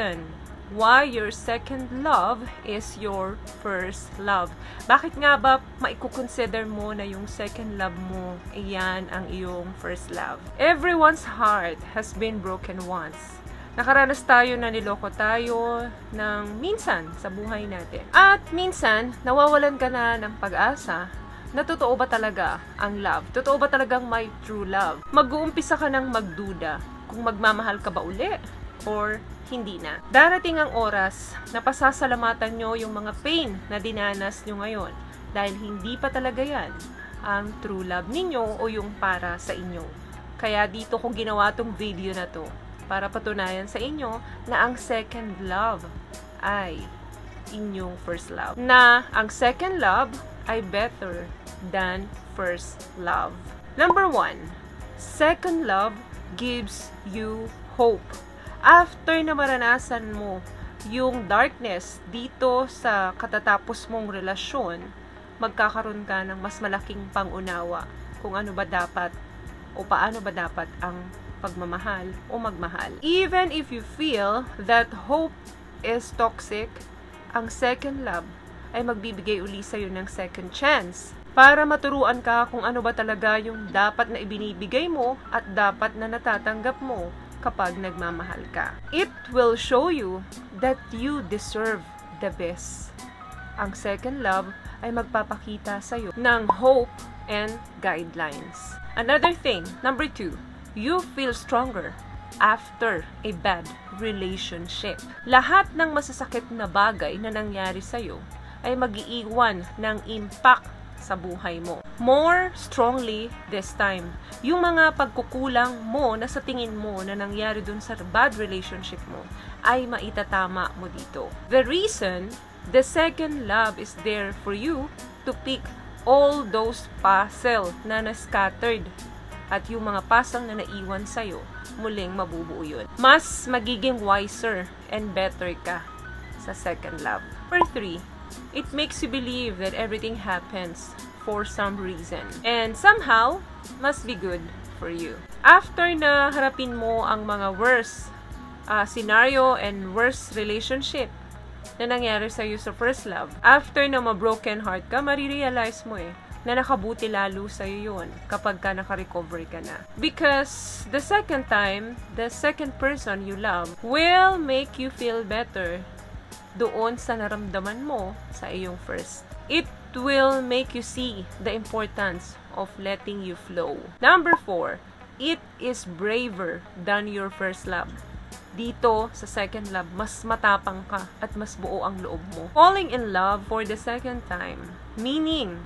reason why your second love is your first love. Bakit nga ba maikukonsider mo na yung second love mo, iyan ang iyong first love? Everyone's heart has been broken once. Nakaranas tayo na niloko tayo ng minsan sa buhay natin. At minsan, nawawalan ka na ng pag-asa na totoo ba talaga ang love? Totoo ba talagang may true love? Mag-uumpisa ka ng magduda kung magmamahal ka ba uli or hindi na. Darating ang oras na pasasalamatan nyo yung mga pain na dinanas nyo ngayon dahil hindi pa talaga yan ang true love ninyo o yung para sa inyo. Kaya dito ko ginawa tong video na to para patunayan sa inyo na ang second love ay inyong first love. Na ang second love ay better than first love. Number 1, second love gives you hope. After na maranasan mo yung darkness dito sa katatapos mong relasyon, magkakaroon ka ng mas malaking pangunawa kung ano ba dapat o paano ba dapat ang pagmamahal o magmahal. Even if you feel that hope is toxic, ang second love ay magbibigay uli sa'yo ng second chance para maturuan ka kung ano ba talaga yung dapat na ibinibigay mo at dapat na natatanggap mo kapag nagmamahal ka. It will show you that you deserve the best. Ang second love ay magpapakita sa'yo ng hope and guidelines. Another thing, number 2, you feel stronger after a bad relationship. Lahat ng masasakit na bagay na nangyari sa'yo ay mag-iiwan ng impact sa buhay mo. More strongly this time. Yung mga pagkukulang mo na sa tingin mo na nangyari dun sa bad relationship mo ay maitatama mo dito. The reason the second love is there for you to pick all those puzzle na na-scattered at yung mga pasang na naiwan sa'yo, muling mabubuo yun. Mas magiging wiser and better ka sa second love. Number 3, it makes you believe that everything happens for some reason. And somehow, must be good for you. After na harapin mo ang mga worst scenario and worst relationship na nangyari sa'yo sa first love, after na ma-broken heart ka, marirealize mo na nakabuti lalo sa'yo yun kapag ka naka-recover ka na. Because the second time, the second person you love will make you feel better doon sa naramdaman mo sa iyong first. It will make you see the importance of letting you flow. Number 4, it is braver than your first love. Dito, sa second love, mas matapang ka at mas buo ang loob mo. Falling in love for the second time, meaning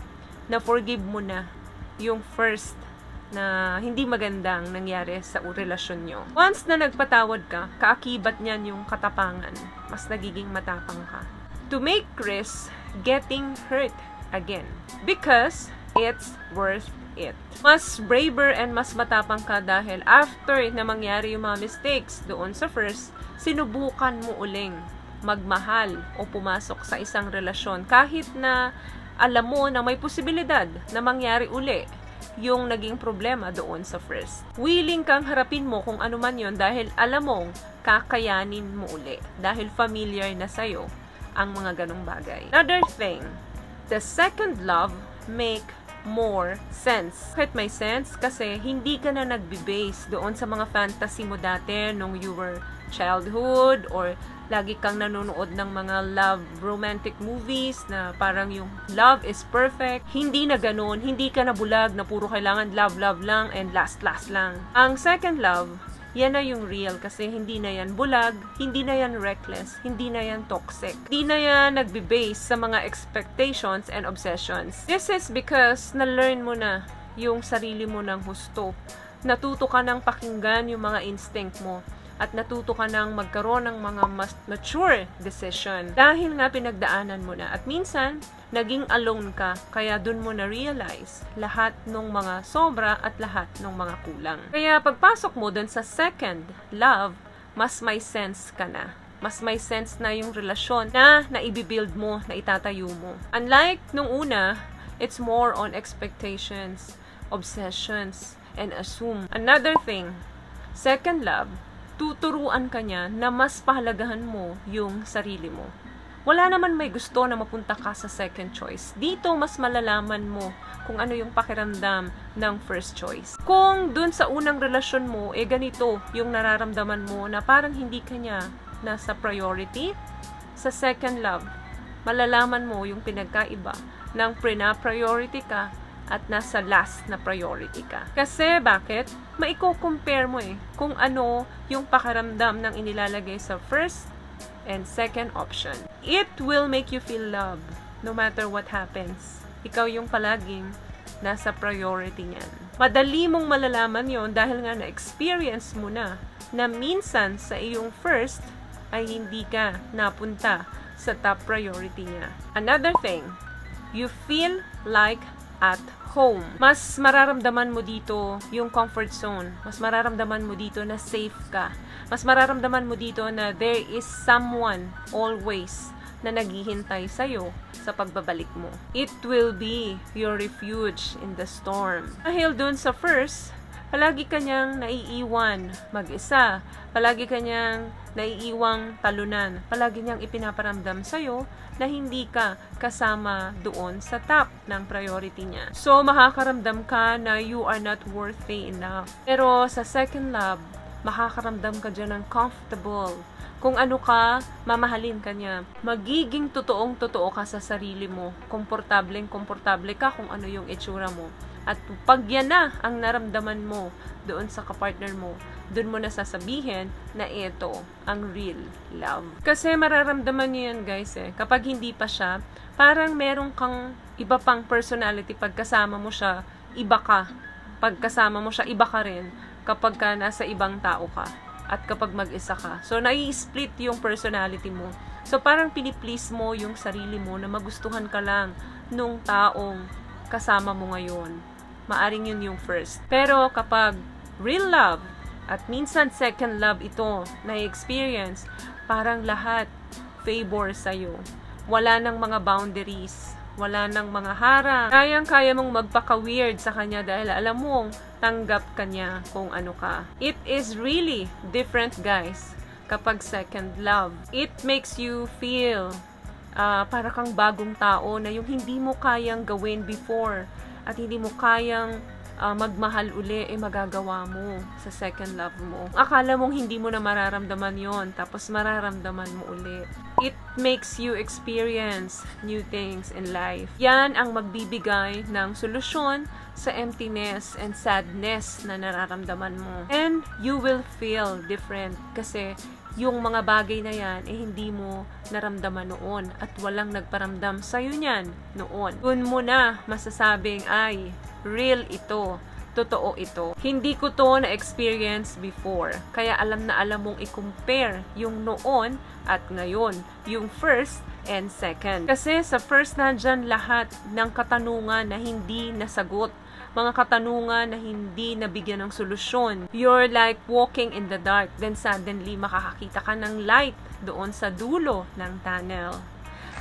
na forgive mo na yung first na hindi magandang nangyari sa relasyon nyo. Once na nagpatawad ka, kaakibat niyan yung katapangan. Mas nagiging matapang ka. To make risk getting hurt again. Because it's worth it. Mas braver and mas matapang ka dahil after na mangyari yung mga mistakes doon sa first, sinubukan mo uling magmahal o pumasok sa isang relasyon kahit na alam mo na may posibilidad na mangyari uli yung naging problema doon sa first. Willing kang harapin mo kung ano man yun dahil alam mong kakayanin mo uli. Dahil familiar na sa'yo ang mga ganong bagay. Another thing, the second love make more sense. Kahit may sense kasi hindi ka na nagbe-base doon sa mga fantasy mo dati nung you were childhood or lagi kang nanonood ng mga love romantic movies na parang yung love is perfect. Hindi na ganun. Hindi ka na bulag na puro kailangan love lang and last lang. Ang second love, yan na yung real kasi hindi na yan bulag, hindi na yan reckless, hindi na yan toxic. Hindi na yan nagbe-base sa mga expectations and obsessions. This is because na-learn mo na yung sarili mo ng husto. Natuto ka ng pakinggan yung mga instinct mo. At natuto ka nang magkaroon ng mga mas mature decision. Dahil nga pinagdaanan mo na. At minsan, naging alone ka. Kaya dun mo na-realize lahat ng mga sobra at lahat ng mga kulang. Kaya pagpasok mo dun sa second love, mas may sense ka na. Mas may sense na yung relasyon na naibibuild mo, na itatayo mo. Unlike nung una, it's more on expectations, obsessions, and assume. Another thing, second love tuturuan ka niya na mas pahalagahan mo yung sarili mo. Wala naman may gusto na mapunta ka sa second choice. Dito, mas malalaman mo kung ano yung pakiramdam ng first choice. Kung dun sa unang relasyon mo, ganito yung nararamdaman mo na parang hindi ka niya nasa priority, sa second love, malalaman mo yung pinagkaiba ng pre-na-priority ka at nasa last na priority ka. Kasi bakit? Maiko-compare mo kung ano yung pakiramdam ng inilalagay sa first and second option. It will make you feel love no matter what happens. Ikaw yung palaging nasa priority niyan. Madali mong malalaman yon dahil nga na-experience mo na minsan sa iyong first ay hindi ka napunta sa top priority niya. Another thing, you feel like at home. Mas mararamdaman mo dito yung comfort zone. Mas mararamdaman mo dito na safe ka. Mas mararamdaman mo dito na there is someone always na naghihintay sa'yo sa pagbabalik mo. It will be your refuge in the storm. Dahil dun sa first, palagi kanyang naiiwan mag-isa. Palagi kanyang naiiwang talunan. Palagi niyang ipinaparamdam sa'yo na hindi ka kasama doon sa top ng priority niya. So, makakaramdam ka na you are not worthy enough. Pero sa second love, makakaramdam ka dyan ng comfortable. Kung ano ka, mamahalin ka niya. Magiging totoong-totoo ka sa sarili mo. Komportableng-komportable ka kung ano yung itsura mo. At pag yan na ang naramdaman mo doon sa kapartner mo, doon mo na sasabihin na ito ang real love. Kasi mararamdaman niyo yan guys kapag hindi pa siya, parang meron kang iba pang personality. Pagkasama mo siya, iba ka. Pagkasama mo siya, iba ka rin kapag ka nasa ibang tao ka. At kapag mag-isa ka. So, nai-split yung personality mo. So, parang piniplease mo yung sarili mo na magustuhan ka lang nung taong kasama mo ngayon. Maaring yun yung first. Pero kapag real love, at minsan second love ito na-experience, parang lahat favor sa'yo. Wala nang mga boundaries. Wala nang mga harang. Kayang-kaya mong magpaka-weird sa kanya dahil alam mong tanggap ka niya kung ano ka. It is really different guys kapag second love. It makes you feel para kang bagong tao na yung hindi mo kayang gawin before at hindi mo kayang magmahal uli, magagawa mo sa second love mo. Akala mong hindi mo na mararamdaman yon, tapos mararamdaman mo uli. It makes you experience new things in life. Yan ang magbibigay ng solusyon sa emptiness and sadness na nararamdaman mo. And you will feel different kasi yung mga bagay na yan hindi mo naramdaman noon at walang nagparamdam sa'yo niyan noon. Doon mo na masasabing ay real ito, totoo ito. Hindi ko to na-experience before. Kaya alam na alam mong i-compare yung noon at ngayon. Yung first and second. Kasi sa first nandyan lahat ng katanungan na hindi nasagot. Mga katanungan na hindi nabigyan ng solusyon. You're like walking in the dark. Then suddenly makakakita ka ng light doon sa dulo ng tunnel.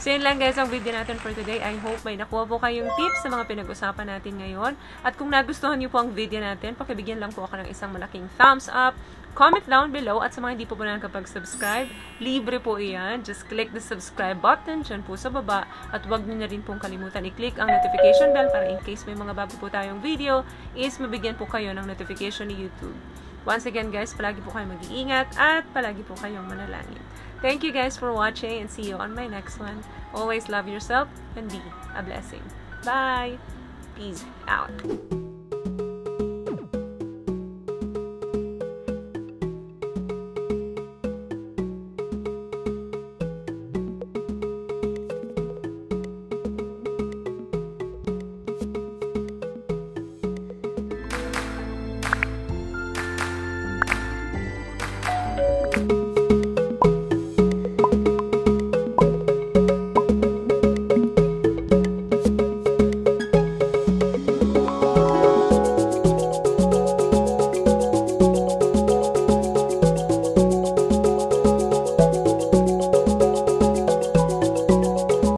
So yun lang guys ang video natin for today. I hope may nakuha po kayong tips sa mga pinag-usapan natin ngayon. At kung nagustuhan niyo po ang video natin, pakibigyan lang po ako ng isang malaking thumbs up. Comment down below at sa mga hindi po nakakapag-subscribe, libre po iyan. Just click the subscribe button dyan po sa baba. At huwag niyo na rin pong kalimutan i-click ang notification bell para in case may mga bago po tayong video is mabigyan po kayo ng notification ni YouTube. Once again guys, palagi po kayong mag-iingat at palagi po kayong manalangin. Thank you guys for watching and see you on my next one. Always love yourself and be a blessing. Bye! Peace out.